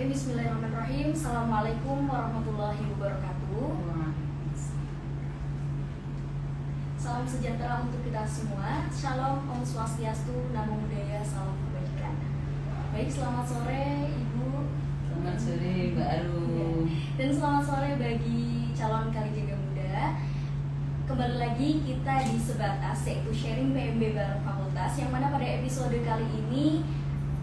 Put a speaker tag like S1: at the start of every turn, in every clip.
S1: Oke, bismillahirrahmanirrahim. Assalamualaikum warahmatullahi wabarakatuh. Salam sejahtera untuk kita semua. Shalom, Om Swastiastu, Namo Buddhaya, salam kebajikan. Baik, selamat sore Ibu.
S2: Selamat sore Mbak Arum.
S1: Dan selamat sore bagi calon Kalijaga Muda. Kembali lagi kita di Sebatas, yaitu sharing PMB bareng Fakultas, yang mana pada episode kali ini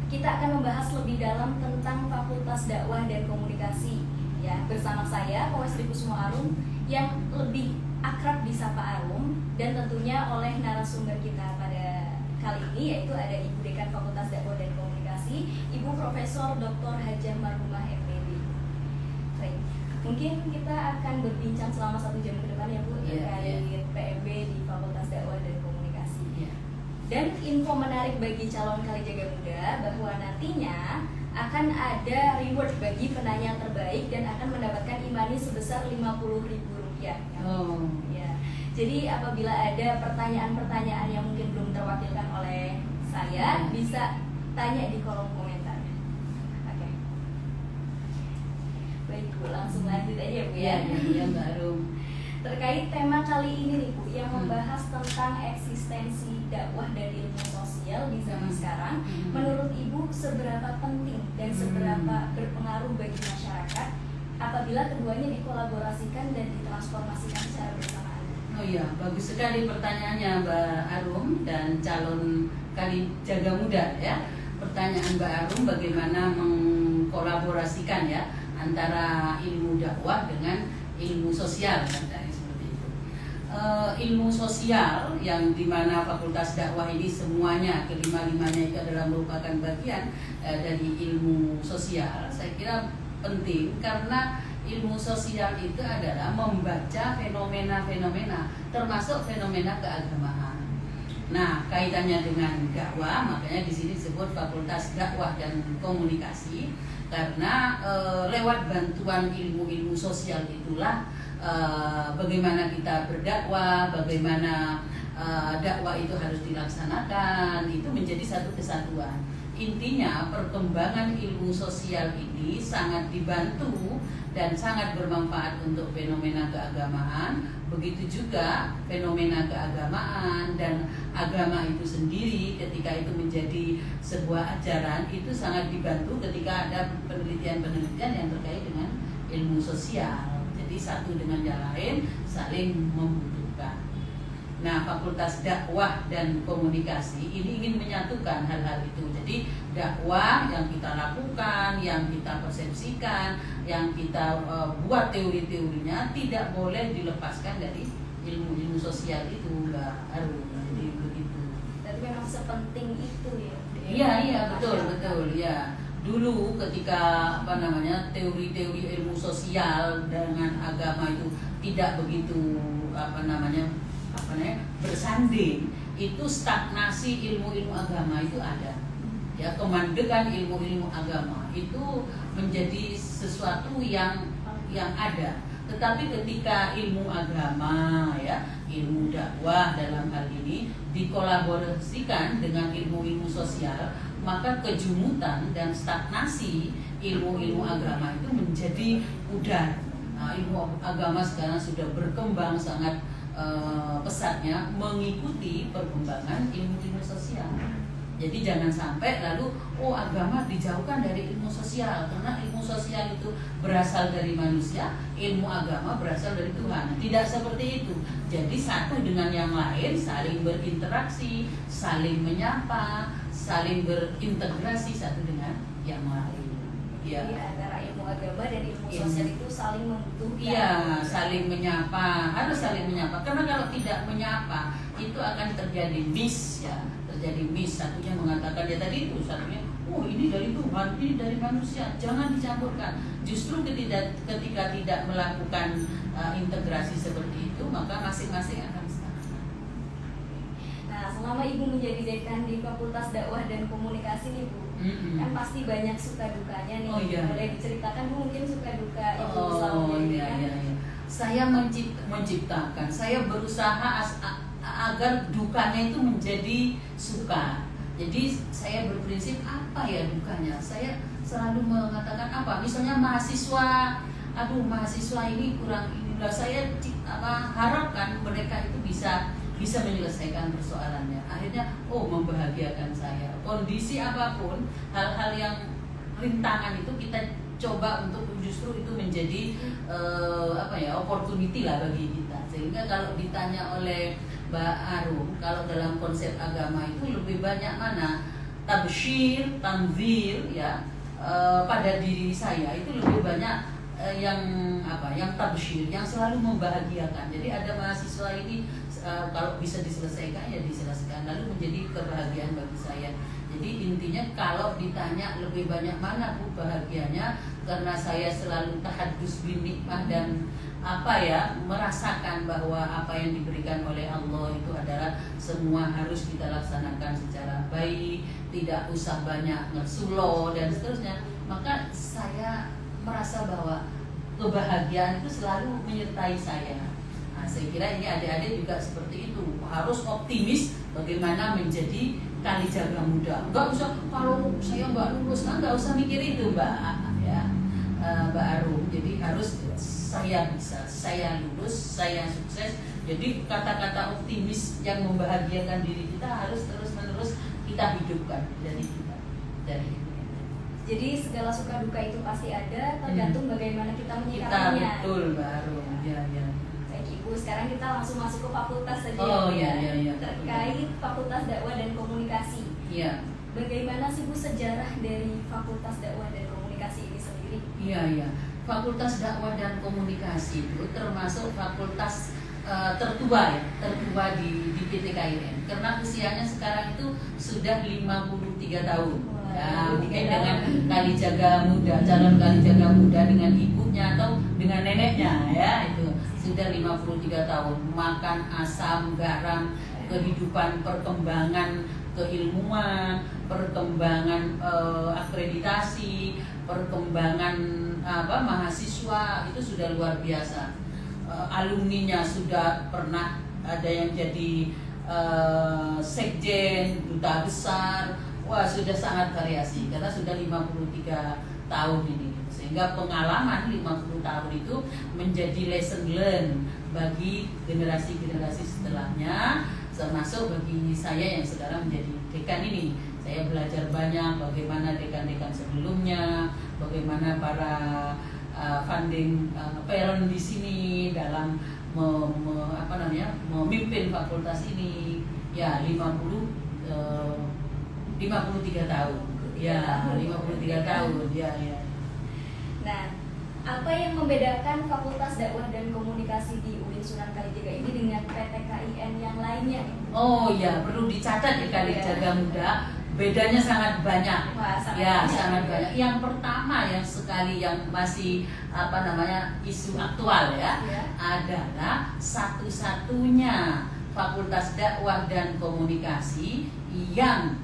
S1: kita akan membahas lebih dalam tentang Fakultas Dakwah dan Komunikasi. Ya, bersama saya Kowestri Kusmo Arum yang lebih akrab disapa Arum, dan tentunya oleh narasumber kita pada kali ini yaitu ada Ibu Dekan Fakultas Dakwah dan Komunikasi, Ibu Profesor Dr. Hajah Marhumah MPD. Baik, mungkin kita akan berbincang selama 1 jam ke depan ya Bu, terkait PMB di Fakultas Dakwah dan Komunikasi. Dan info menarik bagi calon Kalijaga Muda bahwa nantinya akan ada reward bagi penanya terbaik dan akan mendapatkan imani sebesar Rp50.000 ya. Ya. Jadi apabila ada pertanyaan-pertanyaan yang mungkin belum terwakilkan oleh saya, bisa tanya di kolom komentar. Oke. Baik Bu, langsung lanjut aja Bu ya.
S2: Iya Mbak Arum.
S1: Terkait tema kali ini nih Bu, yang membahas tentang eksistensi dakwah dan ilmu sosial di zaman sekarang, menurut Ibu seberapa penting dan seberapa berpengaruh bagi masyarakat apabila keduanya dikolaborasikan dan ditransformasikan secara bersamaan?
S2: Oh iya, bagus sekali pertanyaannya Mbak Arum dan calon Kalijaga Muda ya. Pertanyaan Mbak Arum bagaimana mengkolaborasikan ya antara ilmu dakwah dengan ilmu sosial katanya seperti itu. Ilmu sosial yang dimana Fakultas Dakwah ini semuanya kelima-limanya itu adalah merupakan bagian dari ilmu sosial. Saya kira penting karena ilmu sosial itu adalah membaca fenomena-fenomena termasuk fenomena keagamaan. Nah, kaitannya dengan dakwah, makanya di sini disebut Fakultas Dakwah dan Komunikasi. Karena lewat bantuan ilmu-ilmu sosial itulah bagaimana kita berdakwah, bagaimana dakwah itu harus dilaksanakan, itu menjadi satu kesatuan. Intinya perkembangan ilmu sosial ini sangat dibantu dan sangat bermanfaat untuk fenomena keagamaan. Begitu juga fenomena keagamaan dan agama itu sendiri ketika itu menjadi sebuah ajaran itu sangat dibantu ketika ada penelitian-penelitian yang terkait dengan ilmu sosial. Jadi satu dengan yang lain saling membutuhkan. Nah, Fakultas Dakwah dan Komunikasi ini ingin menyatukan hal-hal itu. Jadi dakwah yang kita lakukan, yang kita persepsikan, yang kita buat teori-teorinya tidak boleh dilepaskan dari ilmu-ilmu sosial itu, Mbak Arum. Jadi begitu.
S1: Tapi memang sepenting itu ya.
S2: Iya betul ya. Dulu ketika teori-teori ilmu sosial dengan agama itu tidak begitu bersanding, itu stagnasi ilmu-ilmu agama itu ada. Ya, kemandekan ilmu-ilmu agama itu menjadi sesuatu yang ada. Tetapi ketika ilmu agama ya, ilmu dakwah dalam hal ini dikolaborasikan dengan ilmu-ilmu sosial, maka kejumutan dan stagnasi ilmu-ilmu agama itu menjadi pudar. Nah, ilmu agama sekarang sudah berkembang sangat pesatnya mengikuti perkembangan ilmu-ilmu sosial. Jadi jangan sampai lalu agama dijauhkan dari ilmu sosial karena ilmu sosial itu berasal dari manusia, ilmu agama berasal dari Tuhan. Tidak seperti itu. Jadi satu dengan yang lain saling berinteraksi, saling menyapa, saling berintegrasi satu dengan yang lain. Ya.
S1: Jadi antara ilmu agama dan ilmu sosial itu saling membutuhkan.
S2: Iya, saling menyapa, harus saling menyapa. Karena kalau tidak menyapa itu akan terjadi miss ya. Terjadi miss, satunya mengatakan ya tadi itu, satunya ini dari Tuhan, ini dari manusia, jangan dicampurkan. Justru ketika tidak melakukan integrasi seperti itu, maka masing-masing akan stagnan.
S1: Nah, selama Ibu menjadi dekan di Fakultas Dakwah dan Komunikasi nih Bu, kan pasti banyak suka dukanya nih. Boleh diceritakan Bu mungkin suka duka Ibu selama menjadi dekan?
S2: Saya menciptakan, saya berusaha agar dukanya itu menjadi suka. Jadi saya berprinsip apa ya dukanya? Saya selalu mengatakan apa? Misalnya mahasiswa, aduh mahasiswa ini kurang inilah, saya harapkan mereka itu bisa menyelesaikan persoalannya. Akhirnya membahagiakan saya. Kondisi apapun, hal-hal yang rintangan itu kita coba untuk justru itu menjadi opportunity lah bagi kita. Sehingga kalau ditanya oleh Mbak Arum, kalau dalam konsep agama itu lebih banyak mana tabsyir, tanzir ya, pada diri saya itu lebih banyak yang tabsyir, yang selalu membahagiakan. Jadi ada mahasiswa ini kalau bisa diselesaikan ya diselesaikan, lalu menjadi kebahagiaan bagi saya. Jadi intinya kalau ditanya lebih banyak mana Bu bahagianya, karena saya selalu tahadus bin nikmah dan merasakan bahwa apa yang diberikan oleh Allah itu adalah semua harus kita laksanakan secara baik, tidak usah banyak ngersulo dan seterusnya. Maka saya merasa bahwa kebahagiaan itu selalu menyertai saya. Nah, saya kira ini adik-adik juga seperti itu, harus optimis bagaimana menjadi Kalijaga Muda. Enggak usah kalau saya nggak lulus, nggak usah mikir itu Mbak Arum. Jadi harus saya bisa, saya lulus, saya sukses. Jadi kata-kata optimis yang membahagiakan diri kita harus terus-menerus kita hidupkan dari kita.
S1: Jadi segala suka duka itu pasti ada, tergantung bagaimana kita menyikapinya.
S2: Betul, Mbak Arum. Ya.
S1: Baik Ibu, sekarang kita langsung masuk ke fakultas saja.
S2: Iya.
S1: Terkait Fakultas Dakwah dan Komunikasi.
S2: Iya.
S1: Bagaimana sih Bu sejarah dari Fakultas Dakwah dan Komunikasi ini sendiri?
S2: Iya. Fakultas Dakwah dan Komunikasi itu termasuk fakultas tertua di PTKIN, karena usianya sekarang itu sudah 53 tahun. Ya, mungkin dengan Kalijaga Muda, calon Kalijaga Muda dengan ibunya atau dengan neneknya ya, itu sudah 53 tahun. Makan asam garam, kehidupan, perkembangan keilmuan, perkembangan akreditasi, perkembangan mahasiswa itu sudah luar biasa. Alumninya sudah pernah ada yang jadi sekjen, duta besar. Wah, sudah sangat variasi karena sudah 53 tahun ini. Sehingga pengalaman 50 tahun itu menjadi lesson learn bagi generasi-generasi setelahnya, termasuk bagi saya yang sekarang menjadi dekan ini. Saya belajar banyak bagaimana dekan-dekan sebelumnya, bagaimana para funding parent di sini dalam memimpin fakultas ini. Ya, 53 tahun. Ya, 53 tahun. Ya.
S1: Nah, apa yang membedakan Fakultas Dakwah dan Komunikasi di UIN Sunan Kalijaga ini dengan PTKIN yang lainnya?
S2: Oh ya, perlu dicatat di Kalijaga Muda. Bedanya sangat banyak.
S1: Wah, sangat
S2: banyak. Yang pertama yang sekali yang masih isu aktual ya, adalah satu-satunya Fakultas Dakwah dan Komunikasi yang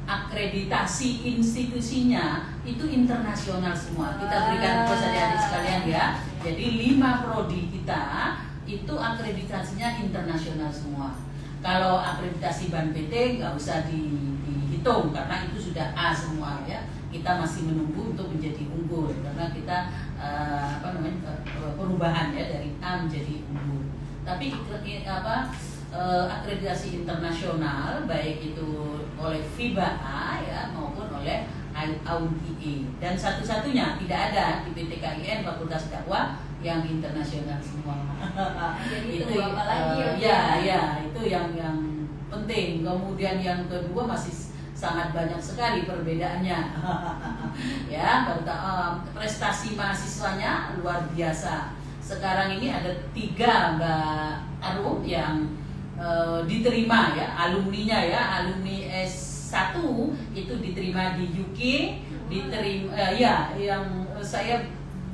S2: akreditasi institusinya itu internasional semua. Kita berikan kepada adik-adik sekalian ya. Jadi 5 prodi kita itu akreditasinya internasional semua. Kalau akreditasi BAN PT nggak usah dihitung karena itu sudah A semua ya. Kita masih menunggu untuk menjadi unggul karena kita perubahan ya dari A menjadi unggul. Tapi akreditasi internasional baik itu oleh FIBA A ya maupun oleh AUNIE, dan satu-satunya tidak ada di PTKIN Fakultas Dakwah yang internasional semua.
S1: Jadi itu apalagi
S2: itu yang penting. Kemudian yang kedua masih sangat banyak sekali perbedaannya. Ya, prestasi mahasiswanya luar biasa. Sekarang ini ada 3 Mbak Arum yang diterima ya, alumninya ya, alumni S1 itu diterima di UK, diterima yang saya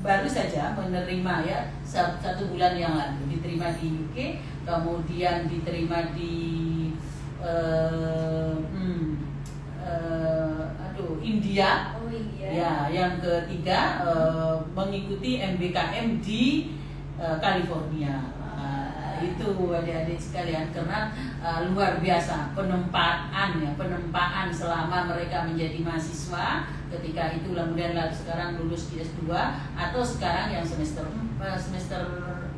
S2: baru saja menerima ya 1 bulan yang lalu diterima di UK, kemudian diterima di India. Ya, yang ketiga mengikuti MBKM di California. itu adik-adik sekalian, karena luar biasa penempaan selama mereka menjadi mahasiswa ketika itu, kemudian sekarang lulus di S2 atau sekarang yang semester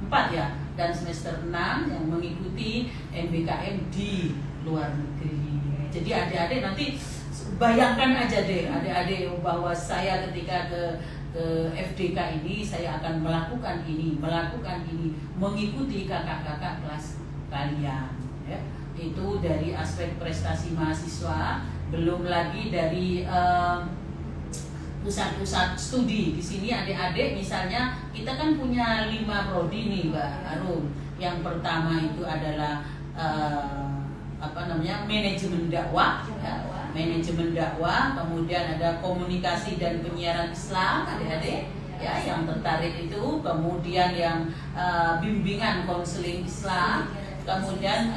S2: 4 ya, dan semester 6 yang mengikuti MBKM di luar negeri. Jadi adik-adik nanti bayangkan aja deh adik-adik bahwa saya ketika ke FDK ini saya akan melakukan ini, mengikuti kakak-kakak kelas kalian ya. Itu dari aspek prestasi mahasiswa, belum lagi dari pusat-pusat studi. Di sini adik-adik misalnya kita kan punya 5 prodi nih Mbak Arum. Yang pertama itu adalah manajemen dakwah ya. Manajemen dakwah, kemudian ada komunikasi dan penyiaran Islam adik-adik ya yang tertarik itu, kemudian yang bimbingan konseling Islam, kemudian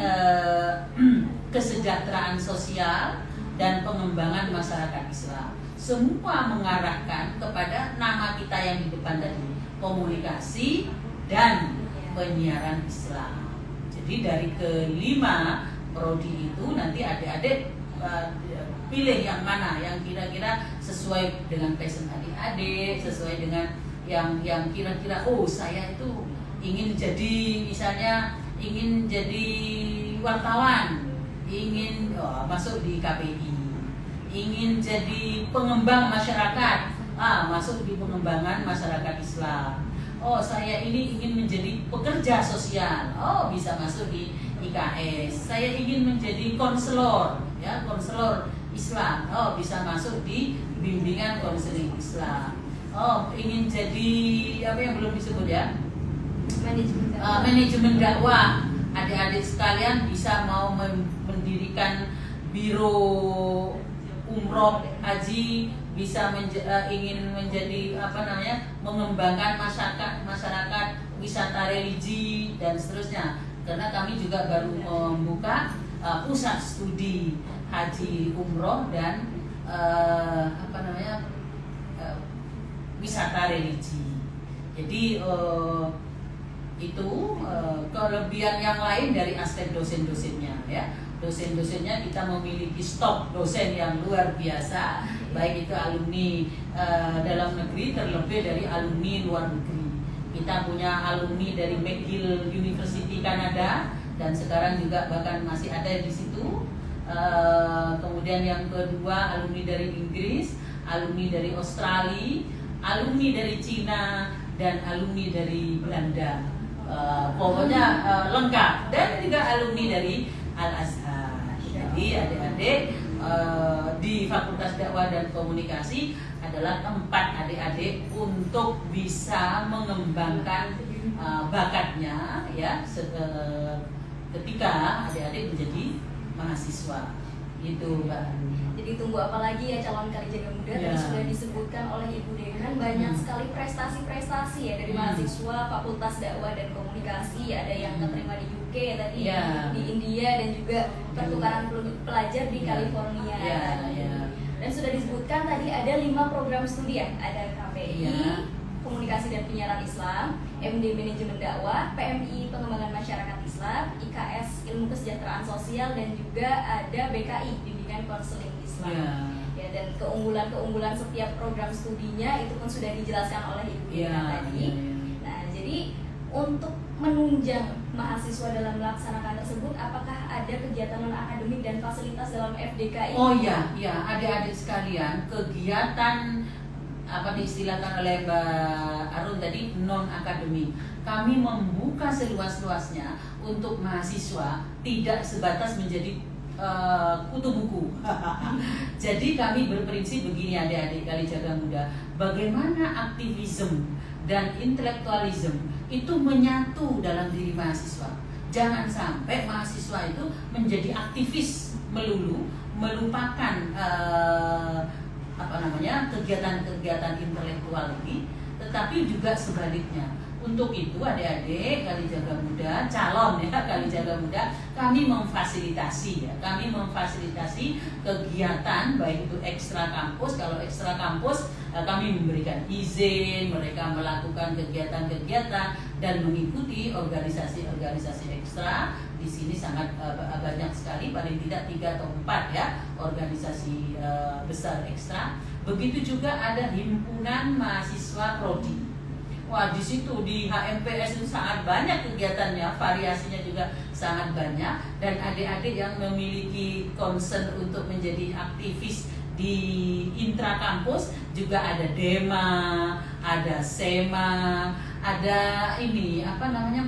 S2: kesejahteraan sosial dan pengembangan masyarakat Islam. Semua mengarahkan kepada nama kita yang di depan tadi, komunikasi dan penyiaran Islam. Jadi dari kelima prodi itu nanti adik-adik pilih yang mana yang kira-kira sesuai dengan passion adik-adik, sesuai dengan yang kira-kira saya itu ingin jadi wartawan, ingin masuk di KPI, ingin jadi pengembang masyarakat, masuk di pengembangan masyarakat Islam. Saya ini ingin menjadi pekerja sosial, bisa masuk di IKS. Saya ingin menjadi konselor Islam, bisa masuk di bimbingan konseling Islam. Ingin jadi apa yang belum disebut ya? Manajemen dakwah. Adik-adik sekalian bisa mau mendirikan biro umroh haji, bisa ingin menjadi mengembangkan masyarakat wisata religi dan seterusnya. Karena kami juga baru membuka pusat studi haji umroh dan wisata religi. Jadi itu kelebihan yang lain dari aspek dosen-dosennya ya. Dosen-dosennya kita memiliki stok dosen yang luar biasa, baik itu alumni dalam negeri terlebih dari alumni luar negeri. Kita punya alumni dari McGill University Kanada dan sekarang juga bahkan masih ada di situ. Kemudian yang kedua alumni dari Inggris, alumni dari Australia, alumni dari Cina, dan alumni dari Belanda. Pokoknya lengkap, dan juga alumni dari Al-Azhar. Jadi adik-adik di Fakultas Dakwah dan Komunikasi adalah tempat adik-adik untuk bisa mengembangkan bakatnya ya ketika adik-adik menjadi mahasiswa gitu Mbak.
S1: Jadi tunggu apa lagi ya calon Kalijaga Muda. Tadi sudah disebutkan oleh Ibu Dekan banyak sekali prestasi-prestasi ya dari mahasiswa Fakultas Dakwah dan Komunikasi. Ada yang keterima di UK tadi, di India, dan juga pertukaran pelajar di California tadi. Dan sudah disebutkan tadi ada 5 program studi ya, ada KPI, Komunikasi dan Penyiaran Islam, MD Manajemen Dakwah, PMI Pengembangan Masyarakat Islam, IKS Ilmu Kesejahteraan Sosial, dan juga ada BKI Bimbingan Konseling Islam. Ya, dan keunggulan-keunggulan setiap program studinya itu pun sudah dijelaskan oleh Ibu tadi. Nah, jadi untuk menunjang mahasiswa dalam melaksanakan tersebut, apakah ada kegiatan non-akademik dan fasilitas dalam FDK ini?
S2: Adik-adik sekalian, kegiatan apa diistilahkan oleh Mbak Arun tadi non-akademik. Kami membuka seluas-luasnya untuk mahasiswa, tidak sebatas menjadi kutu buku. Jadi kami berprinsip begini adik-adik Kalijaga Muda, bagaimana aktivisme dan intelektualisme itu menyatu dalam diri mahasiswa. Jangan sampai mahasiswa itu menjadi aktivis melulu, melupakan kegiatan-kegiatan intelektual ini, tetapi juga sebaliknya. Untuk itu adik-adik Kalijaga Muda, calon ya Kalijaga Muda, kami memfasilitasi ya, kami memfasilitasi kegiatan baik itu ekstra kampus. Kalau ekstra kampus kami memberikan izin mereka melakukan kegiatan-kegiatan dan mengikuti organisasi-organisasi ekstra. Di sini sangat banyak sekali, paling tidak 3 atau 4 ya organisasi besar ekstra. Begitu juga ada himpunan mahasiswa prodi. Wah, di situ di HMPS itu sangat banyak kegiatannya, variasinya juga sangat banyak, dan adik-adik yang memiliki concern untuk menjadi aktivis di intrakampus juga ada DEMA, ada SEMA, ada ini apa namanya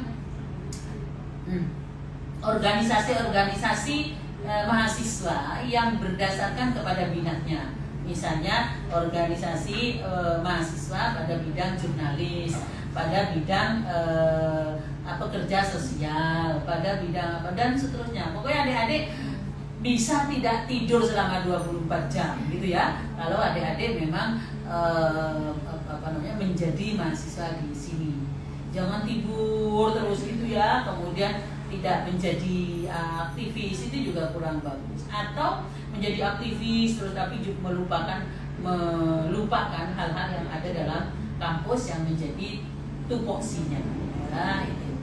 S2: organisasi-organisasi mahasiswa yang berdasarkan kepada minatnya. Misalnya organisasi mahasiswa pada bidang jurnalis, pada bidang kerja sosial, pada bidang apa dan seterusnya. Pokoknya adik-adik bisa tidak tidur selama 24 jam gitu ya. Kalau adik-adik memang menjadi mahasiswa di sini. Jangan tidur terus gitu ya. Kemudian tidak menjadi aktivis, itu juga kurang bagus. Atau menjadi aktivis terus tapi juga melupakan hal-hal yang ada dalam kampus yang menjadi tupoksinya. Nah, itu.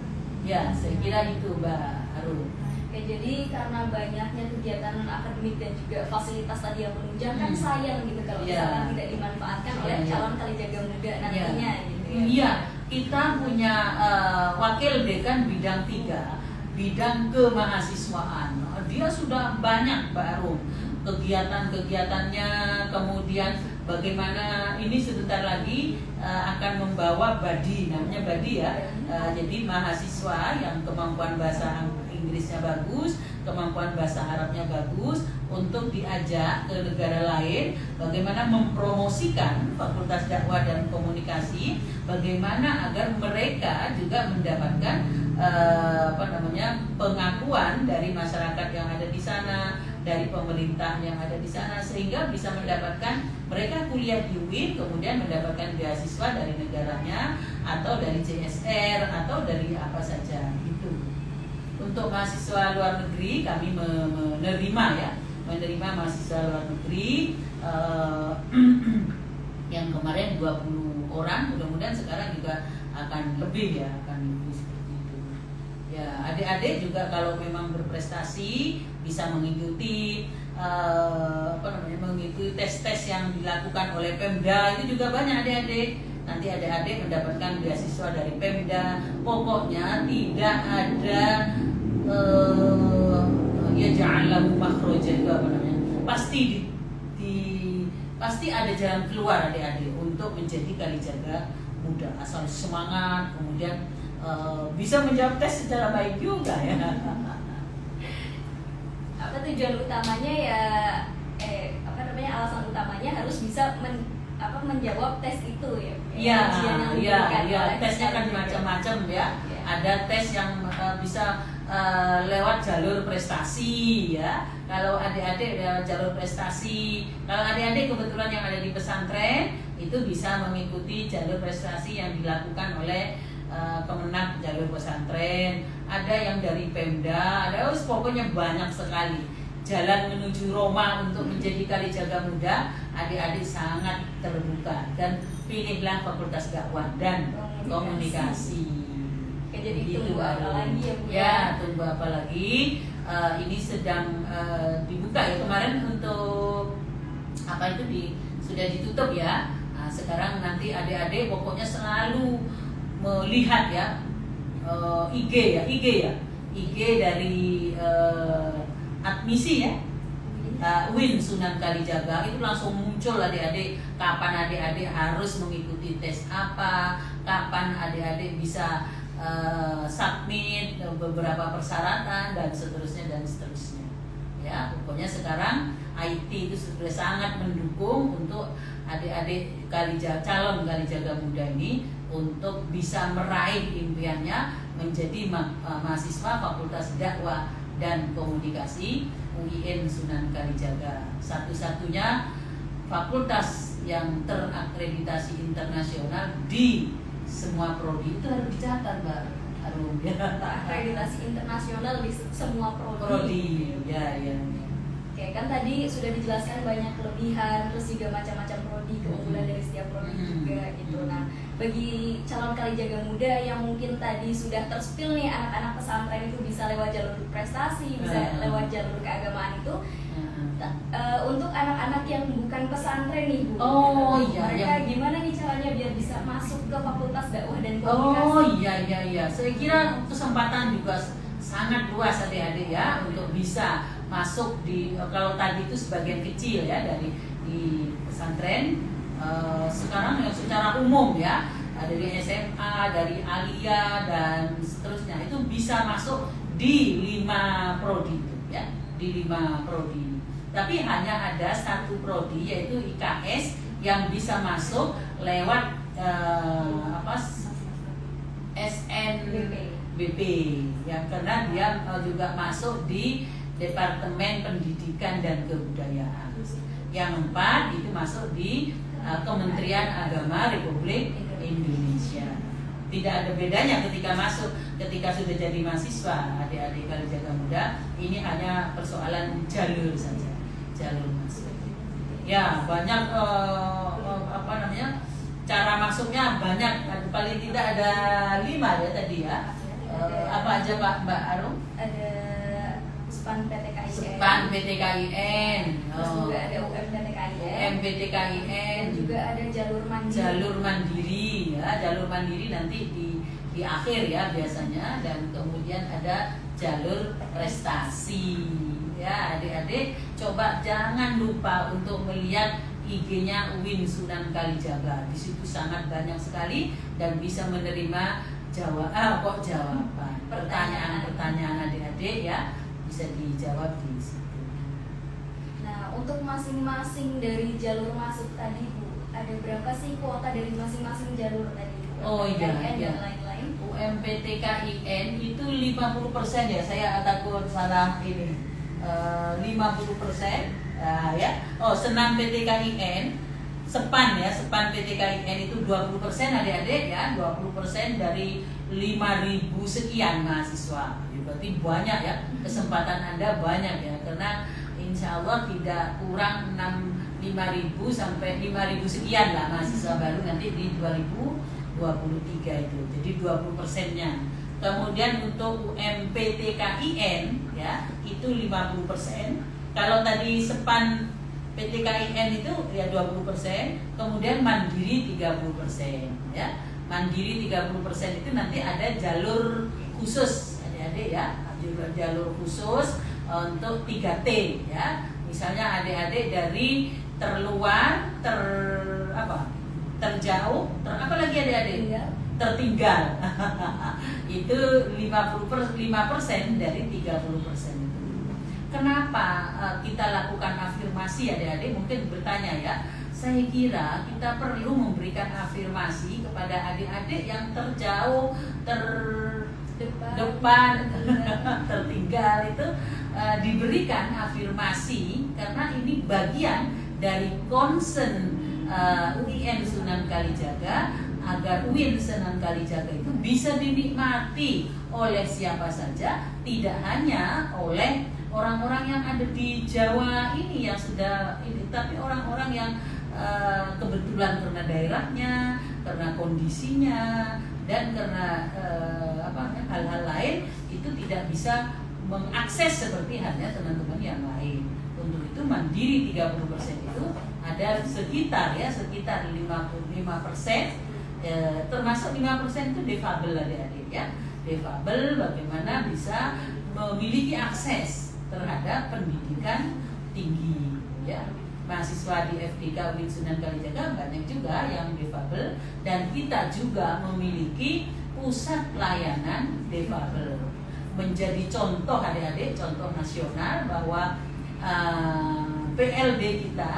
S2: Ya, saya kira itu Mbak Arum.
S1: Oke, jadi karena banyaknya kegiatan akademik dan juga fasilitas tadi yang menunjang kan sayang gitu kalau misalkan tidak dimanfaatkan oleh calon kalijaga muda nantinya gitu ya.
S2: Iya, kita punya wakil dekan bidang 3, bidang kemahasiswaan. Dia sudah banyak Mbak Arum kegiatan-kegiatannya, kemudian bagaimana ini sebentar lagi akan membawa BADI, namanya BADI ya. Jadi mahasiswa yang kemampuan bahasa Inggrisnya bagus, kemampuan bahasa Arabnya bagus, untuk diajak ke negara lain, bagaimana mempromosikan Fakultas Dakwah dan Komunikasi, bagaimana agar mereka juga mendapatkan pengakuan dari masyarakat yang ada di sana, dari pemerintah yang ada di sana, sehingga bisa mendapatkan mereka kuliah di UIN, kemudian mendapatkan beasiswa dari negaranya atau dari CSR atau dari apa saja itu. Untuk mahasiswa luar negeri kami menerima mahasiswa luar negeri yang kemarin 20 orang, mudah-mudahan sekarang juga akan lebih ya, akan lebih seperti itu. Ya, adik-adik juga kalau memang berprestasi bisa mengikuti mengikuti tes-tes yang dilakukan oleh Pemda, itu juga banyak adik-adik. Nanti adik-adik mendapatkan beasiswa dari Pemda. Pokoknya tidak ada ja'alahu makhraja, itu apa namanya? Pasti ada jalan keluar adik-adik untuk menjadi kalijaga muda, asal semangat, kemudian bisa menjawab tes secara baik juga ya.
S1: Apa tujuan utamanya ya alasan utamanya harus bisa menjawab tes itu ya.
S2: Iya, tesnya kan macam-macam ya. Ada tes yang bisa lewat jalur prestasi ya. Kalau adik-adik lewat jalur prestasi, kalau adik-adik kebetulan yang ada di pesantren itu bisa mengikuti jalur prestasi yang dilakukan oleh Kemenak jalur pesantren. Ada yang dari Pemda, pokoknya banyak sekali jalan menuju Roma untuk menjadi kalijaga muda. Adik-adik sangat terbuka dan pilihlah Fakultas Dakwah dan Komunikasi.
S1: Jadi tunggu apa lagi ya Bu?
S2: Ya, tunggu apa lagi? Ini sedang dibuka ya, kemarin untuk sudah ditutup ya. Nah, sekarang nanti adik-adik pokoknya selalu melihat ya IG dari admisi ya, UIN Sunan Kalijaga, itu langsung muncul adik-adik kapan adik-adik harus mengikuti tes apa, kapan adik-adik bisa submit beberapa persyaratan dan seterusnya ya. Pokoknya sekarang IT itu sudah sangat mendukung untuk adik-adik calon kalijaga muda ini untuk bisa meraih impiannya menjadi mahasiswa Fakultas Dakwah dan Komunikasi UIN Sunan Kalijaga, satu-satunya fakultas yang terakreditasi internasional di semua prodi. Itu harus dicatat Mbak Arum ya.
S1: Akreditasi internasional di semua prodi.
S2: Prodi, ya.
S1: Oke, kan tadi sudah dijelaskan banyak kelebihan, terus juga macam-macam prodi, keunggulan dari setiap prodi juga gitu. Nah, bagi calon Kalijaga muda yang mungkin tadi sudah terspil nih anak-anak pesantren itu bisa lewat jalur prestasi, bisa lewat jalur keagamaan itu. Untuk anak-anak yang bukan pesantren nih Bu, mereka gimana nih caranya biar bisa masuk ke Fakultas Dakwah dan Komunikasi?
S2: Iya. Saya kira kesempatan juga sangat luas adik-adik ya untuk bisa masuk di, kalau tadi itu sebagian kecil ya dari di pesantren, sekarang yang secara umum ya dari SMA, dari Alia dan seterusnya itu bisa masuk di 5 prodi itu ya, di 5 prodi. Tapi hanya ada satu prodi yaitu IKS yang bisa masuk lewat SNBP ya, karena dia juga masuk di Departemen Pendidikan dan Kebudayaan. Yang 4 itu masuk di Kementerian Agama Republik Indonesia. Tidak ada bedanya ketika masuk, ketika sudah jadi mahasiswa adik-adik Kalijaga Muda, ini hanya persoalan jalur saja, jalur masuk. Ya banyak cara masuknya banyak, paling tidak ada 5 ya tadi ya. Apa aja Mbak Arum?
S1: Ada SPAN PTKIN.
S2: SPAN PTKIN.
S1: Terus juga ada
S2: UMPTKIN.
S1: Juga ada jalur mandiri.
S2: Jalur mandiri ya, jalur mandiri nanti di akhir ya biasanya, dan kemudian ada jalur prestasi. Ya adik-adik coba jangan lupa untuk melihat IG-nya UIN Sunan Kalijaga. Di situ sangat banyak sekali dan bisa menerima jawaban pertanyaan-pertanyaan adik-adik ya, bisa dijawab di situ.
S1: Nah, untuk masing-masing dari jalur masuk tadi Bu, ada berapa sih kuota dari masing-masing jalur tadi?
S2: Dan
S1: lain-lain.
S2: UMPTKIN itu 50% ya, saya takut salah ini. 50% ya. Senam PTKIN, SPAN ya, SPAN PTKIN itu 20% adik-adik ya, 20% dari 5.000 sekian mahasiswa. Berarti banyak ya, kesempatan Anda banyak ya, karena insya Allah tidak kurang 5.000 sampai 5.000 sekian lah mahasiswa baru nanti di 2023 itu. Jadi 20%-nya. Kemudian untuk UMPTKIN ya itu 50%. Kalau tadi SPAN PTKIN itu ya 20%, kemudian mandiri 30% ya. Mandiri 30% itu nanti ada jalur khusus adik-adik ya, juga jalur khusus untuk 3T ya. Misalnya adik-adik dari terluar, terjauh, apa lagi adik-adik? Tertinggal. Itu 5% dari 30% itu. Kenapa kita lakukan afirmasi adik-adik? Mungkin bertanya ya. Saya kira kita perlu memberikan afirmasi kepada adik-adik yang terjauh, terdepan, tertinggal itu, diberikan afirmasi karena ini bagian dari concern UIN Sunan Kalijaga agar UIN Sunan Kalijaga itu bisa dinikmati oleh siapa saja, tidak hanya oleh orang-orang yang ada di Jawa ini yang sudah ini, tapi orang-orang yang kebetulan karena daerahnya, karena kondisinya, dan karena hal-hal lain itu tidak bisa mengakses seperti halnya teman-teman yang lain. Untuk itu mandiri 30% itu ada sekitar 55%, termasuk 5% itu defabel adik-adik ya. Defabel bagaimana bisa memiliki akses terhadap pendidikan tinggi ya. Mahasiswa di FDK UIN Sunan Kalijaga banyak juga yang defabel, dan kita juga memiliki pusat layanan defabel. Menjadi contoh adik-adik, contoh nasional bahwa PLD kita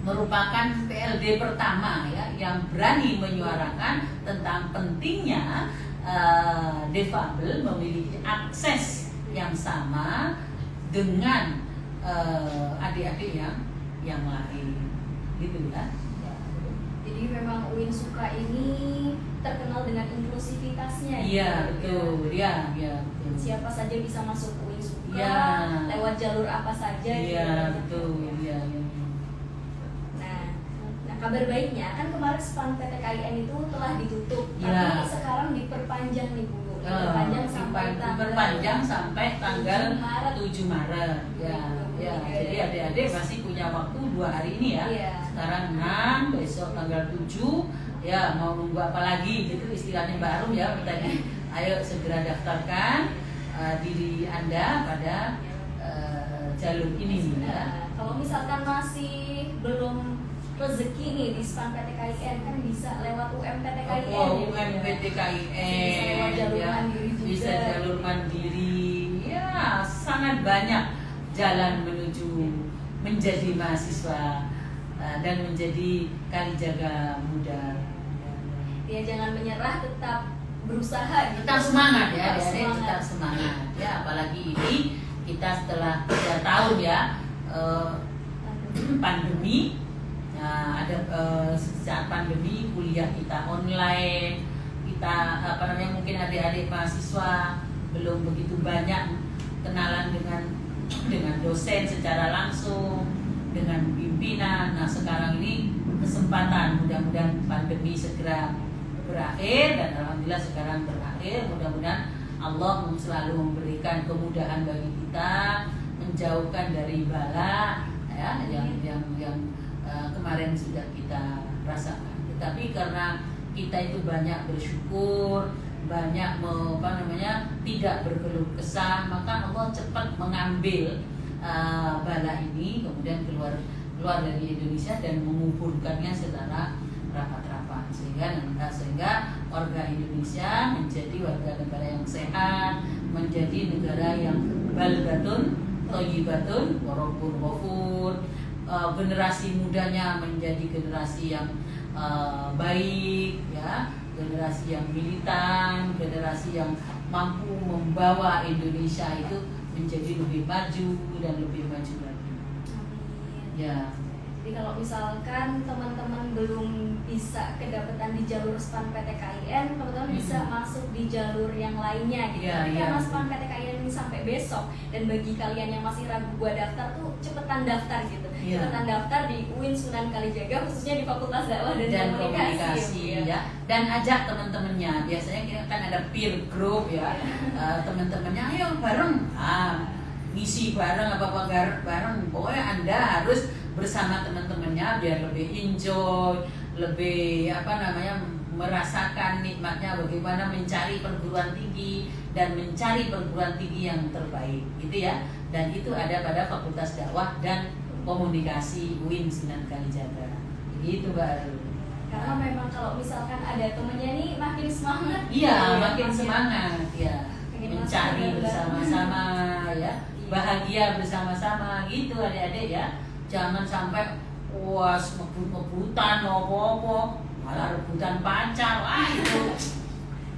S2: merupakan PLD pertama ya yang berani menyuarakan tentang pentingnya defabel memiliki akses yang sama dengan adik-adik yang lain, gitu ya.
S1: Jadi memang UIN Suka ini terkenal dengan inklusivitasnya.
S2: Iya betul, ya betul.
S1: Siapa saja bisa masuk UIN Suka,
S2: Ya.
S1: lewat jalur apa saja.
S2: Iya betul, iya.
S1: Nah, kabar baiknya kan kemarin SPAN PTKIN itu telah ditutup,
S2: Ya.
S1: tapi sekarang diperpanjang nih Bu.
S2: Diperpanjang sampai tanggal 7 Maret. Ya. Jadi adik-adik masih punya waktu 2 hari ini ya.
S1: Iya.
S2: Sekarang 6, besok tanggal 7. Ya, mau nunggu apa lagi gitu istilahnya Mbak Arum ya tadi. Ayo segera daftarkan diri Anda pada jalur ini ya.
S1: Kalau misalkan masih belum rezeki nih di SPAN PTKIN kan bisa lewat UMPTKIN.
S2: UMPTKIN
S1: bisa lewat jalur
S2: ya,
S1: mandiri juga.
S2: bisa jalur mandiri. Ya, sangat banyak jalan menuju menjadi mahasiswa dan menjadi Kalijaga Muda.
S1: Ya jangan menyerah, tetap berusaha.
S2: Tetap semangat ya,
S1: semangat.
S2: tetap semangat. Ya, apalagi ini kita setelah 3 tahun ya pandemi. Nah, ada saat pandemi kuliah kita online, kita mungkin adik-adik mahasiswa belum begitu banyak kenalan dengan dosen secara langsung, dengan pimpinan. Nah sekarang ini kesempatan, mudah-mudahan pandemi segera berakhir dan alhamdulillah sekarang berakhir. Mudah-mudahan Allah selalu memberikan kemudahan bagi kita, menjauhkan dari bala ya yang kemarin sudah kita rasakan. Tetapi karena kita itu banyak bersyukur, banyak tidak berkeluh kesah, maka Allah cepat mengambil bala ini kemudian keluar dari Indonesia dan menguburkannya secara rapat-rapat sehingga warga Indonesia menjadi warga negara yang sehat, menjadi negara yang baldatun thayyibatun wa rabbun ghafur. Generasi mudanya menjadi generasi yang baik ya, generasi yang militan, generasi yang mampu membawa Indonesia itu menjadi lebih maju dan lebih maju lagi. Ya.
S1: Jadi kalau misalkan teman-teman belum bisa kedapatan di jalur SPAN PTKIN, teman-teman bisa masuk di jalur yang lainnya gitu. Karena SPAN PTKIN ini sampai besok, dan bagi kalian yang masih ragu buat daftar tuh cepetan daftar gitu. Cepetan daftar di UIN Sunan Kalijaga, khususnya di Fakultas Dakwah dan Komunikasi
S2: ya. Dan ajak teman-temannya. Biasanya kita kan ada peer group ya. Teman-temannya ayo bareng. Ngisi bareng apa bareng. Pokoknya Anda harus bersama teman-temannya biar lebih enjoy, lebih merasakan nikmatnya bagaimana mencari perguruan tinggi dan mencari perguruan tinggi yang terbaik gitu ya. Dan itu ada pada Fakultas Dakwah dan Komunikasi UIN Sunan Kalijaga. Gitu baru.
S1: Karena memang kalau misalkan ada temennya nih makin semangat.
S2: Iya, makin semangat ya. Mencari bersama-sama ya. Bahagia bersama-sama gitu adik-adik ya. Jangan sampai ngebut-ngebutan apa-apa, malah rebutan pacar. Itu.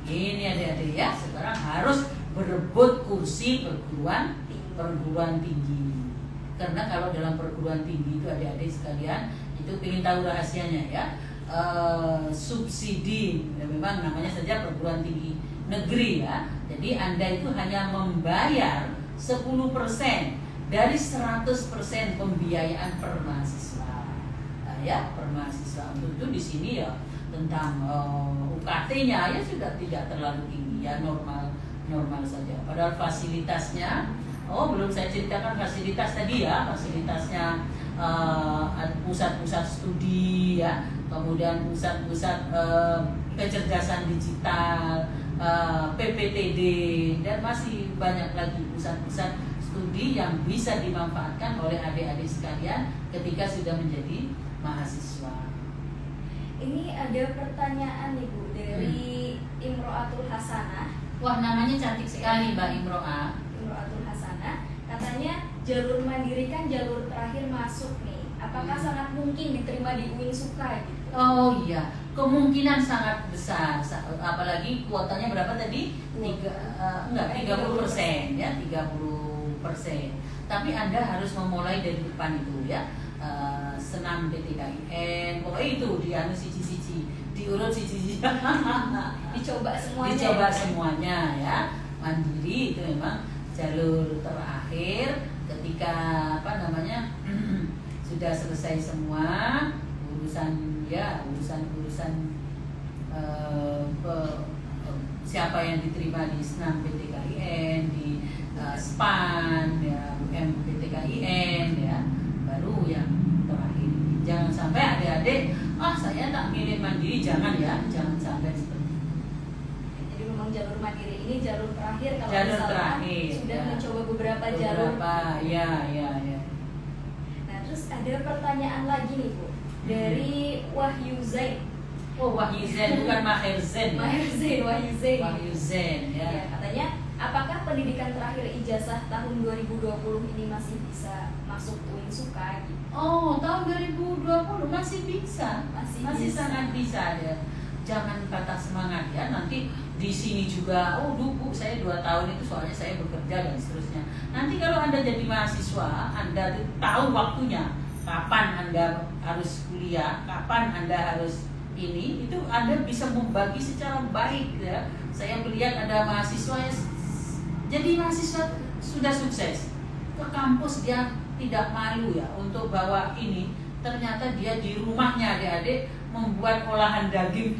S2: Ini adik-adik ya, sekarang harus berebut kursi perguruan tinggi. Karena kalau dalam perguruan tinggi itu adik-adik sekalian, itu ingin tahu rahasianya ya. Subsidi, memang namanya saja perguruan tinggi negeri ya. Jadi Anda itu hanya membayar 10% dari 100% pembiayaan per mahasiswa, ya per mahasiswa. Untuk itu di sini ya tentang UKT-nya ya sudah tidak terlalu tinggi ya, normal saja. Padahal fasilitasnya, belum saya ceritakan fasilitas tadi ya, fasilitasnya pusat-pusat studi ya, kemudian pusat-pusat kecerdasan digital, PPTD dan masih banyak lagi pusat-pusat studi yang bisa dimanfaatkan oleh adik-adik sekalian ketika sudah menjadi mahasiswa.
S1: Ini ada pertanyaan nih Bu dari Imro'atul Hasanah.
S2: Wah, namanya cantik sekali Mbak Imro'ah.
S1: Imro'atul Hasanah katanya jalur mandiri kan jalur terakhir masuk nih. Apakah sangat mungkin diterima di UIN Suka gitu?
S2: Oh iya, kemungkinan sangat besar. Apalagi kuotanya berapa tadi? 30% ya, 30%. Tapi Anda harus memulai dari depan itu ya. 6 PTKIN, pokoknya itu dianu siji-siji, diurut siji-siji.
S1: Dicoba semuanya.
S2: Dicoba
S1: ya,
S2: semuanya ya. Mandiri itu memang jalur terakhir ketika sudah selesai semua urusan siapa yang diterima di SNAM PTKIN, di SPAN, ya, PTKIN, ya, baru yang terakhir. Jangan sampai adik-adik, saya tak milih mandiri, jangan sampai seperti itu.
S1: Jadi memang jalur mandiri ini jalur terakhir kalau
S2: Jalur
S1: misalkan
S2: terakhir,
S1: sudah
S2: ya.
S1: mencoba beberapa jalur.
S2: Ya.
S1: Nah, terus ada pertanyaan lagi nih Bu dari Wahyu Zain.
S2: Oh, Wahyu Zain, bukan Mahir Zain.
S1: Wahyu Zain.
S2: Wahyu Zain, ya.
S1: Ya, katanya, apakah pendidikan terakhir ijazah tahun 2020 ini masih bisa masuk Uinsuka?
S2: Oh, tahun 2020 masih bisa. Masih
S1: bisa.
S2: sangat bisa ya. Jangan patah semangat ya. Nanti di sini juga, Bu, saya 2 tahun itu soalnya saya bekerja dan seterusnya. Nanti kalau Anda jadi mahasiswa, Anda tahu waktunya. Kapan Anda harus kuliah, kapan Anda harus itu Anda bisa membagi secara baik ya. Saya melihat ada mahasiswa yang jadi mahasiswa sudah sukses ke kampus, dia tidak malu ya untuk bawa ini. Ternyata dia di rumahnya adik-adik membuat olahan daging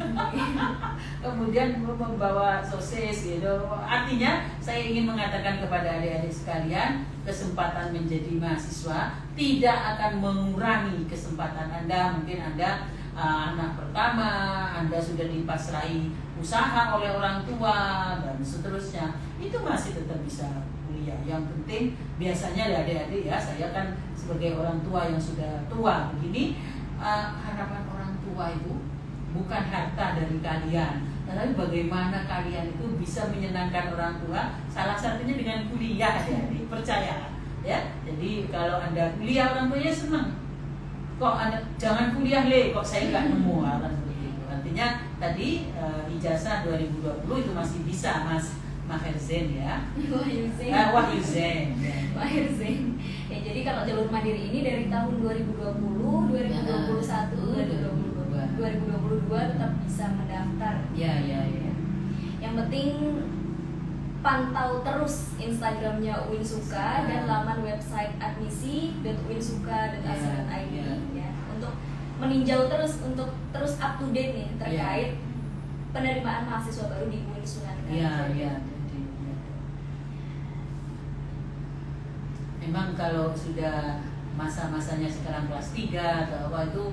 S2: kemudian membawa sosis gitu. Artinya saya ingin mengatakan kepada adik-adik sekalian, kesempatan menjadi mahasiswa tidak akan mengurangi kesempatan Anda. Mungkin Anda anak pertama, Anda sudah dipasrahi usaha oleh orang tua dan seterusnya, itu masih tetap bisa kuliah. Yang penting biasanya ya adik-adik ya, saya kan sebagai orang tua yang sudah tua begini, harapan orang tua itu bukan harta dari kalian, tapi bagaimana kalian itu bisa menyenangkan orang tua. Salah satunya dengan kuliah adik-adik, percaya ya. Jadi kalau Anda kuliah, orang tuanya senang. Kok Anda jangan kuliah kok saya nggak nemu kan seperti itu. Artinya tadi ijazah 2020 itu masih bisa Mas Mahir Zain ya. Wahyu Zain.
S1: Mahir Zain. Ya, jadi kalau jalur mandiri ini dari tahun 2020, 2021, 2022 tetap bisa mendaftar.
S2: Ya.
S1: Yang penting pantau terus Instagramnya Uinsuka dan laman website admisi.uinsuka.ac.id ya, untuk meninjau terus, untuk terus up to date nih terkait penerimaan mahasiswa baru di Uinsuka.
S2: Iya. Memang kalau sudah masa-masanya sekarang kelas 3 atau apa itu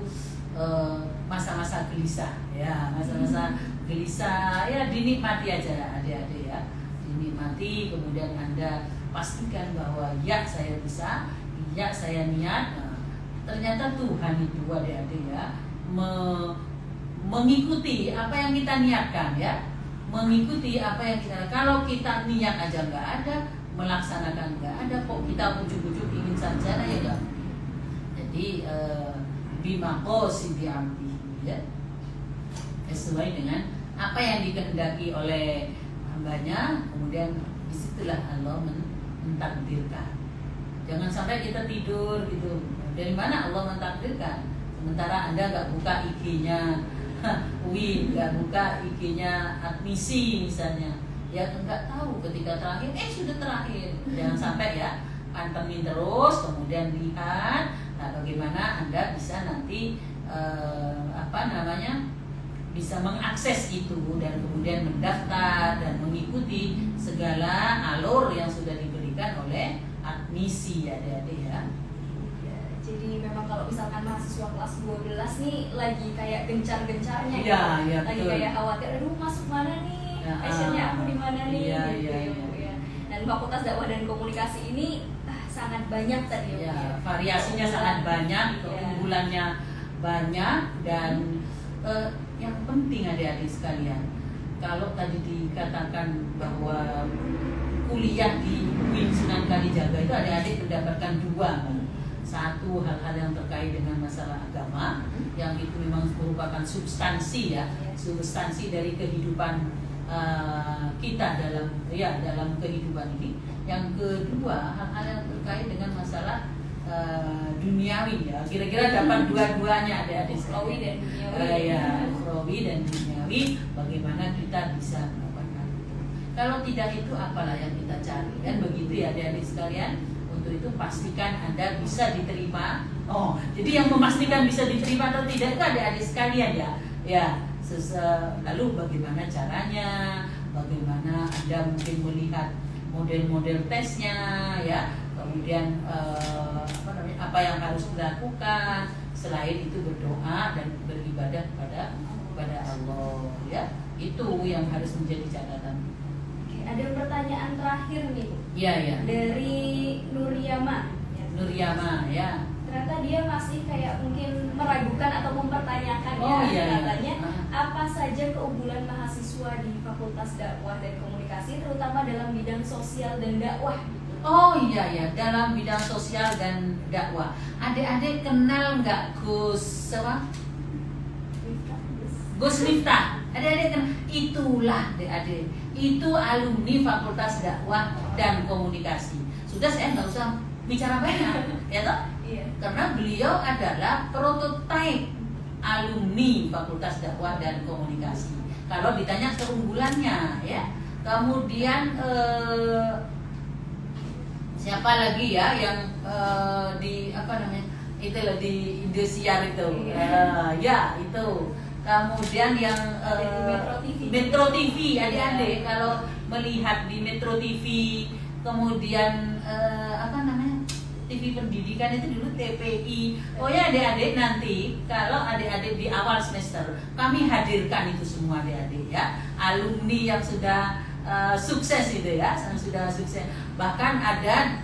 S2: masa-masa gelisah ya, masa-masa gelisah ya, dinikmati aja adik-adik ya. Dinikmati, kemudian Anda pastikan bahwa ya saya bisa, ya saya niat. Ternyata Tuhan itu adik-adik ya mengikuti apa yang kita niatkan ya, mengikuti apa yang kita. Kalau kita niat aja nggak ada, melaksanakan nggak ada, kok kita ujuk-ujuk ingin sarjana ya nggak. Jadi bima qasidi amri ya, sesuai dengan apa yang dikehendaki oleh hambanya, kemudian disitulah Allah mentakdirkan. Jangan sampai kita tidur gitu. Dari mana Allah mentakdirkan? Sementara Anda nggak buka IG-nya UI, nggak buka IG-nya admisi misalnya, ya nggak tahu ketika terakhir sudah terakhir. Jangan sampai ya, pantengin terus, kemudian lihat bagaimana Anda bisa nanti bisa mengakses itu dan kemudian mendaftar dan mengikuti segala alur yang sudah diberikan oleh admisi ya adik-adik ya.
S1: Jadi memang kalau misalkan mahasiswa kelas 12 nih lagi kayak gencar-gencarnya
S2: ya,
S1: lagi
S2: betul.
S1: Kayak khawatir, aduh masuk mana nih, passionnya aku di mana nih, ya. Dan Fakultas Dakwah dan Komunikasi ini sangat banyak tadi
S2: ya, variasinya sangat banyak, keunggulannya banyak, dan yang penting adik-adik sekalian, kalau tadi dikatakan bahwa kuliah di UIN Sunan Kalijaga itu adik-adik mendapatkan 2. Satu, hal-hal yang terkait dengan masalah agama, yang itu memang merupakan substansi ya, substansi dari kehidupan kita dalam kehidupan ini. Yang kedua, hal-hal yang terkait dengan masalah duniawi ya, kira-kira dapat dua-duanya adik-adik
S1: Ukhrawi dan duniawi.
S2: ya, ukhrawi dan duniawi, bagaimana kita bisa mendapatkan itu. Kalau tidak itu apalah yang kita cari, kan begitu ya adik-adik sekalian. Untuk itu pastikan Anda bisa diterima. Oh, jadi yang memastikan bisa diterima atau tidak itu adik-adik sekalian ya. Ya, lalu bagaimana caranya? Bagaimana Anda mungkin melihat model-model tesnya ya. Kemudian apa yang harus dilakukan, selain itu berdoa dan beribadah kepada Allah ya. Itu yang harus menjadi catatan.
S1: Oke, ada pertanyaan terakhir nih Bu.
S2: Iya, ya.
S1: Dari Nuryama.
S2: Nuryama ya.
S1: Ternyata dia masih kayak mungkin meragukan atau mempertanyakan
S2: Oh,
S1: ya,
S2: iya, iya.
S1: katanya apa saja keunggulan mahasiswa di Fakultas Dakwah dan Komunikasi terutama dalam bidang sosial dan dakwah.
S2: Oh iya ya, dalam bidang sosial dan dakwah. Adik-adik kenal nggak Gus apa? Gus Miftah. Adik-adik kenal? Itulah adik-adik. Itu alumni Fakultas Dakwah dan Komunikasi. Sudah, saya nggak usah bicara banyak, ya toh?
S1: Iya.
S2: Karena beliau adalah prototipe alumni Fakultas Dakwah dan Komunikasi. Kalau ditanya keunggulannya, ya. Kemudian siapa lagi ya yang di apa namanya itu loh di Indosiar itu ya itu. Kemudian yang Metro TV adik-adik kalau melihat di Metro TV, kemudian apa namanya TV pendidikan itu dulu TPI. Oh ya adik-adik, nanti kalau adik-adik di awal semester kami hadirkan itu semua adik-adik ya, alumni yang sudah sukses itu ya, yang sudah sukses. Bahkan ada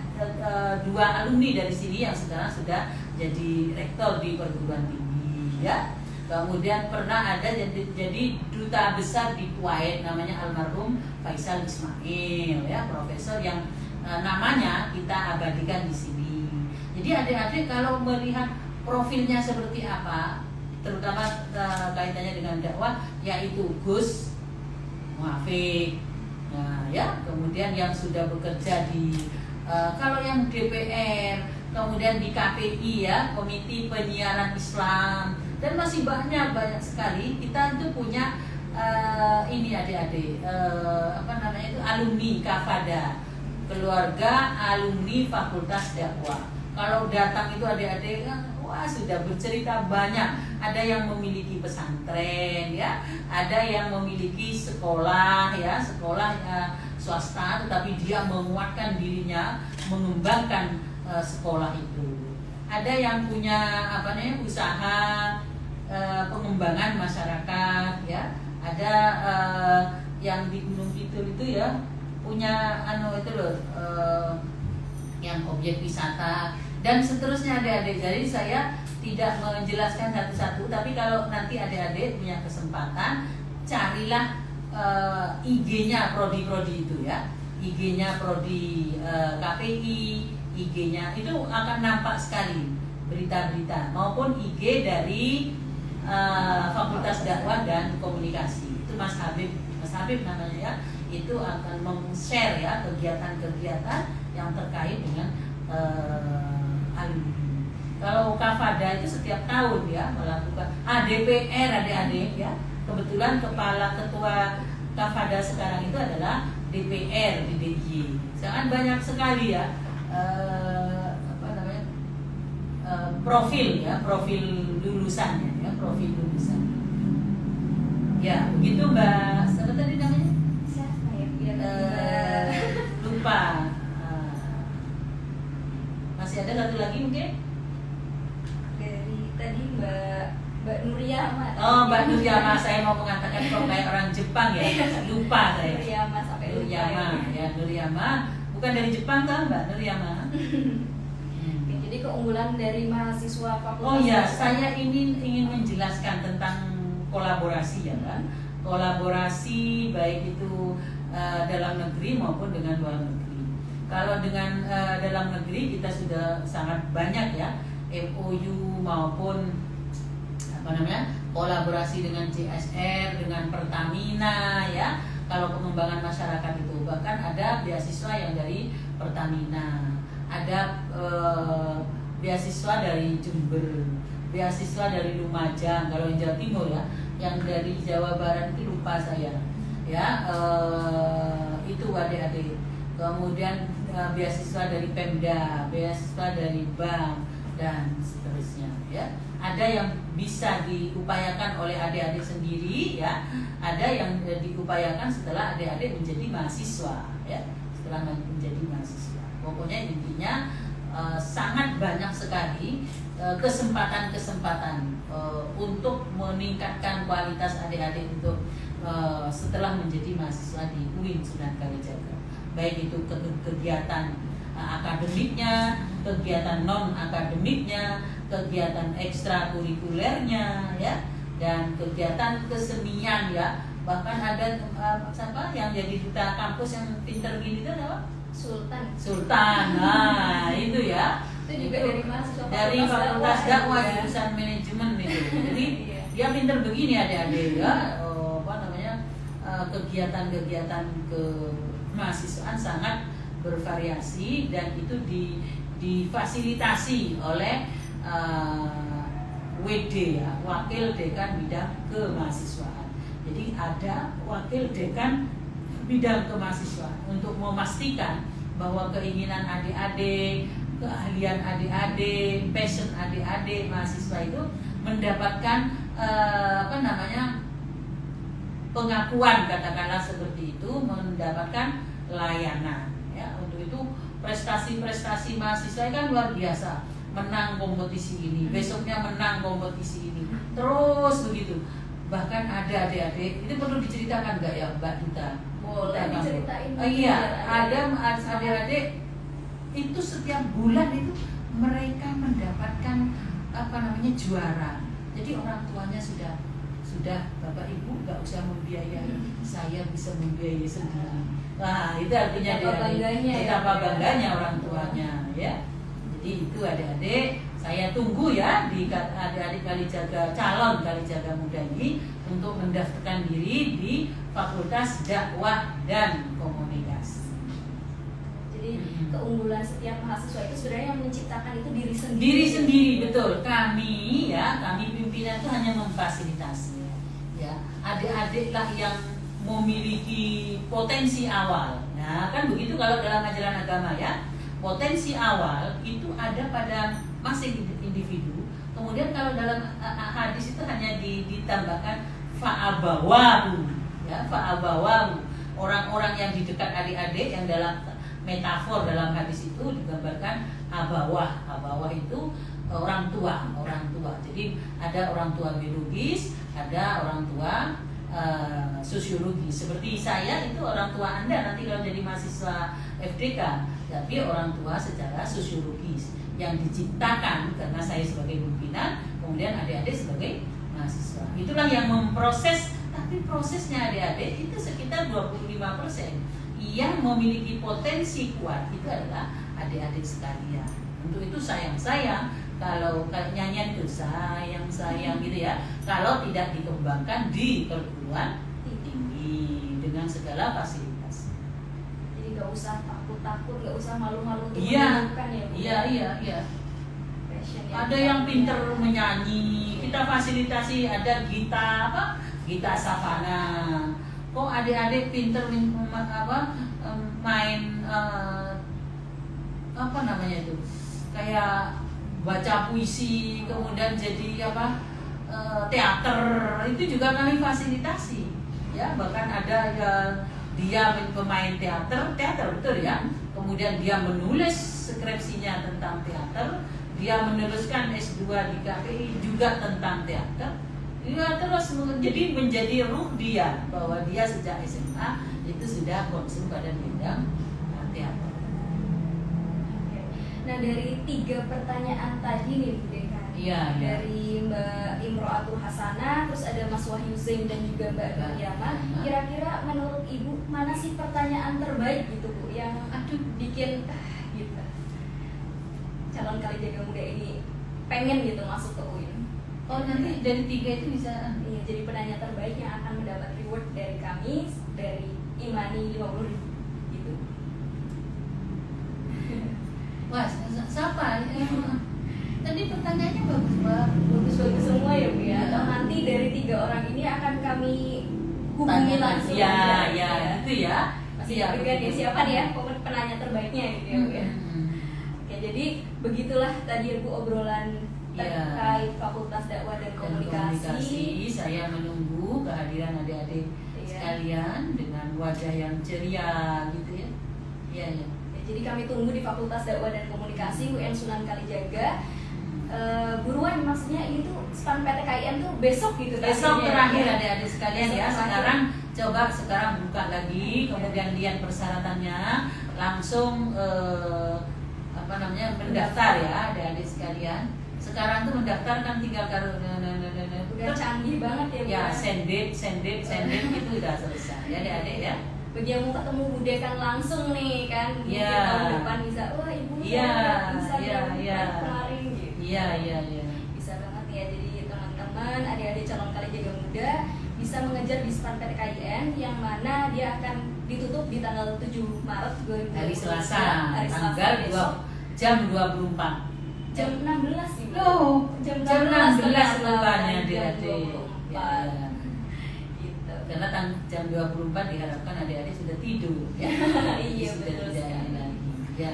S2: 2 alumni dari sini yang sekarang sudah jadi rektor di perguruan tinggi ya. Kemudian pernah ada jadi duta besar di Kuwait, namanya almarhum Faisal Ismail ya, profesor yang namanya kita abadikan di sini. Jadi adik-adik kalau melihat profilnya seperti apa, terutama kaitannya dengan dakwah, yaitu Gus Muafiq. Nah, ya, kemudian yang sudah bekerja di kalau yang DPR, kemudian di KPI ya, Komite Penyiaran Islam, dan masih banyak sekali. Kita itu punya ini adik-adik apa namanya itu alumni Kafada, keluarga alumni Fakultas Dakwah. Kalau datang itu adik-adik wah sudah bercerita banyak. Ada yang memiliki pesantren ya, ada yang memiliki sekolah ya, sekolah swasta, tetapi dia menguatkan dirinya, mengembangkan sekolah itu. Ada yang punya apa namanya usaha pengembangan masyarakat ya, ada yang di Gunung Kidul itu ya punya itu loh yang objek wisata dan seterusnya adik-adik. Jadi saya tidak menjelaskan satu-satu, tapi kalau nanti adik-adik punya kesempatan, carilah IG-nya prodi-prodi itu ya, IG-nya prodi KPI, IG-nya itu akan nampak sekali berita-berita, maupun IG dari Fakultas Dakwah dan Komunikasi. Itu Mas Habib namanya ya, itu akan meng-share ya kegiatan-kegiatan yang terkait dengan alumni. Kalau Kafada itu setiap tahun ya melakukan DPR adik-adik ya. Kebetulan ketua Kafada sekarang itu adalah DPR di DIY. Sangat banyak sekali ya apa namanya profil lulusannya ya, profil lulusan. Ya, begitu Mbak. Siapa tadi namanya?
S1: Siapa ya?
S2: Lupa. Masih ada satu lagi mungkin?
S1: Dari tadi Mbak Nuryama.
S2: Oh, Mbak Nuryama, saya mau mengatakan kok kayak orang Jepang ya. Lupa saya.
S1: Nuryama sampai
S2: Nuryama ya, Nuryama. Bukan dari Jepang kan Mbak Nuryama?
S1: Oke, jadi keunggulan dari mahasiswa fakultas.
S2: Oh ya, saya ingin menjelaskan tentang kolaborasi ya kan. Kolaborasi baik itu dalam negeri maupun dengan luar negeri. Kalau dengan dalam negeri kita sudah sangat banyak ya, MOU maupun apa namanya kolaborasi dengan CSR, dengan Pertamina ya. Kalau pengembangan masyarakat itu bahkan ada beasiswa yang dari Pertamina, ada beasiswa dari Jember, beasiswa dari Lumajang kalau yang Jawa Timur ya, yang dari Jawa Barat itu lupa saya ya, itu adik-adik. Kemudian beasiswa dari Pemda, beasiswa dari bank dan seterusnya ya. Ada yang bisa diupayakan oleh adik-adik sendiri ya, ada yang diupayakan setelah adik-adik menjadi mahasiswa ya, setelah menjadi mahasiswa. Pokoknya intinya sangat banyak sekali kesempatan-kesempatan untuk meningkatkan kualitas adik-adik untuk setelah menjadi mahasiswa di UIN Sunan Kalijaga. Baik itu kegiatan akademiknya, kegiatan non akademiknya, kegiatan ekstrakurikulernya ya, dan kegiatan kesenian ya. Bahkan ada siapa yang jadi duta kampus yang pinter gini itu apa? Sultan. Nah, itu ya.
S1: Itu juga dari mahasiswa
S2: dari Fakultas Dakwah jurusan manajemen itu. Jadi dia pinter begini adik-adik ya. Kegiatan-kegiatan kemahasiswaan sangat bervariasi dan itu difasilitasi oleh WD ya, Wakil Dekan Bidang Kemahasiswaan. Jadi ada Wakil Dekan Bidang Kemahasiswaan untuk memastikan bahwa keinginan adik-adik, keahlian adik-adik, passion adik-adik mahasiswa itu mendapatkan pengakuan, katakanlah seperti itu, mendapatkan layanan ya. Untuk itu prestasi-prestasi mahasiswa kan luar biasa, menang kompetisi ini, besoknya menang kompetisi ini, terus begitu. Bahkan ada adik-adik, itu perlu diceritakan nggak ya Mbak Duta?
S1: Boleh diceritain.
S2: Iya, ada adik-adik itu setiap bulan itu mereka mendapatkan juara. Jadi orang tuanya sudah Bapak Ibu nggak usah membiayai, saya bisa membiayai sendiri. Nah, itu artinya betapa bangganya orang tuanya ya. Jadi itu adik-adik, saya tunggu ya di adik-adik Kalijaga, calon Kalijaga Muda ini untuk mendaftarkan diri di Fakultas Dakwah dan Komunikasi.
S1: Jadi keunggulan setiap mahasiswa itu sebenarnya yang menciptakan itu diri sendiri.
S2: Diri sendiri, betul. Kami pimpinan itu hanya memfasilitasi. Ya, adik-adik lah yang memiliki potensi awal. Nah, kan begitu kalau dalam ajaran agama ya. Potensi awal itu ada pada masing individu. Kemudian kalau dalam hadis itu hanya ditambahkan fa'abawahu, ya, fa'abawahu. Orang-orang yang di dekat adik-adik yang dalam metafor dalam hadis itu digambarkan abawah. Abawah itu orang tua. Jadi ada orang tua biologis, ada orang tua sosiologi. Seperti saya itu orang tua Anda nanti kalau jadi mahasiswa FDK, tapi orang tua secara sosiologis yang diciptakan karena saya sebagai pimpinan, kemudian adik-adik sebagai mahasiswa. Itulah yang memproses, tapi prosesnya adik-adik itu sekitar 25%. Yang memiliki potensi kuat itu adalah adik-adik sekalian. Untuk itu sayang-sayang kalau nyanyian itu sayang gitu ya, kalau tidak dikembangkan di perguruan tinggi dengan segala fasilitas.
S1: Jadi nggak usah takut, nggak usah malu-malu untuk
S2: menunjukkan
S1: ya.
S2: Iya. Ada yang pinter menyanyi, kita fasilitasi, ada Gita Savana. Kok adik-adik pinter main itu? Kayak baca puisi, kemudian jadi teater, itu juga kami fasilitasi ya. Bahkan ada dia pemain teater betul ya, kemudian dia menulis skripsinya tentang teater, dia meneruskan S2 di KPI juga tentang teater ya, terus menjadi ruh dia bahwa dia sejak SMA itu sudah concern pada bidang teater.
S1: Nah, dari 3 pertanyaan tadi nih Bu Dekan, dari Mbak Imro'atul Hasanah, terus ada Mas Wahyu Zain dan juga Mbak Nuriyama. Kira-kira menurut Ibu mana sih pertanyaan terbaik gitu Bu, yang bikin gitu calon Kalijaga Muda ini pengen gitu masuk ke UIN?
S2: Oh, nanti dari 3 itu bisa
S1: jadi penanya terbaik yang akan mendapat reward dari kami, dari Imani 50.000 gitu.
S2: Wah, siapa? Tadi pertanyaannya bagus Mbak.
S1: Bagus-bagus semua ya Bu ya.
S2: Ya.
S1: Atau nanti dari 3 orang ini akan kami hubungi langsung.
S2: Ya, itu ya.
S1: Masih
S2: Iya,
S1: diberikan ya
S2: betul.
S1: siapa nih ya penanya terbaiknya gitu ya Bu ya. Oke, jadi begitulah tadi Bu obrolan
S2: Ya.
S1: terkait Fakultas Dakwah dan Komunikasi.
S2: Saya menunggu kehadiran adik-adik
S1: Iya.
S2: sekalian dengan wajah yang ceria gitu ya. Iya, ya.
S1: Ya, jadi kami tunggu di Fakultas Dakwah dan Komunikasi UN Sunan Kalijaga. Buruan maksudnya ini tuh span PTKIN tuh besok gitu
S2: Besok
S1: tadinya.
S2: terakhir
S1: Ya.
S2: adik-adik sekalian
S1: Besok
S2: ya.
S1: terakhir.
S2: Sekarang buka lagi, kemudian lihat persyaratannya, langsung mendaftar ya adik-adik sekalian. Sekarang tuh mendaftar kan tinggal
S1: Udah canggih banget ya Bu.
S2: ya send date itu udah selesai ya adik-adik ya.
S1: Bagi yang mau ketemu Bu Dekan langsung nih kan, mungkin
S2: Iya.
S1: tahun depan bisa, wah ibu
S2: Iya,
S1: bisa
S2: iya, iya.
S1: kemarin gitu.
S2: Iya.
S1: Bisa banget ya, jadi teman-teman adik-adik calon Kalijaga Muda bisa mengejar di SPAN PTKIN yang mana dia akan ditutup di tanggal 7 Maret 2020.
S2: Hari Selasa,
S1: Hari Selasa
S2: tanggal
S1: besok.
S2: jam 24.
S1: Jam 16 sih Bu.
S2: Loh,
S1: jam
S2: jam
S1: 16
S2: 16
S1: ternyata,
S2: rupanya
S1: jam
S2: adik-adik.
S1: 24.
S2: Ya.
S1: Gitu.
S2: Karena jam 24 diharapkan adik-adik sudah tidur ya.
S1: Iya,
S2: Sudah
S1: betul
S2: tidak
S1: sekali.
S2: ini lagi. Ya.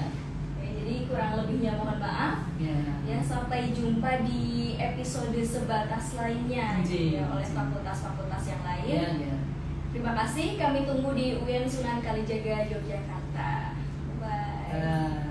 S1: Oke, jadi kurang lebihnya mohon maaf.
S2: Ya.
S1: Ya, sampai jumpa di episode sebatas lainnya gitu ya, oleh fakultas-fakultas yang lain.
S2: Ya.
S1: Terima kasih, kami tunggu di UIN Sunan Kalijaga Yogyakarta. Bye.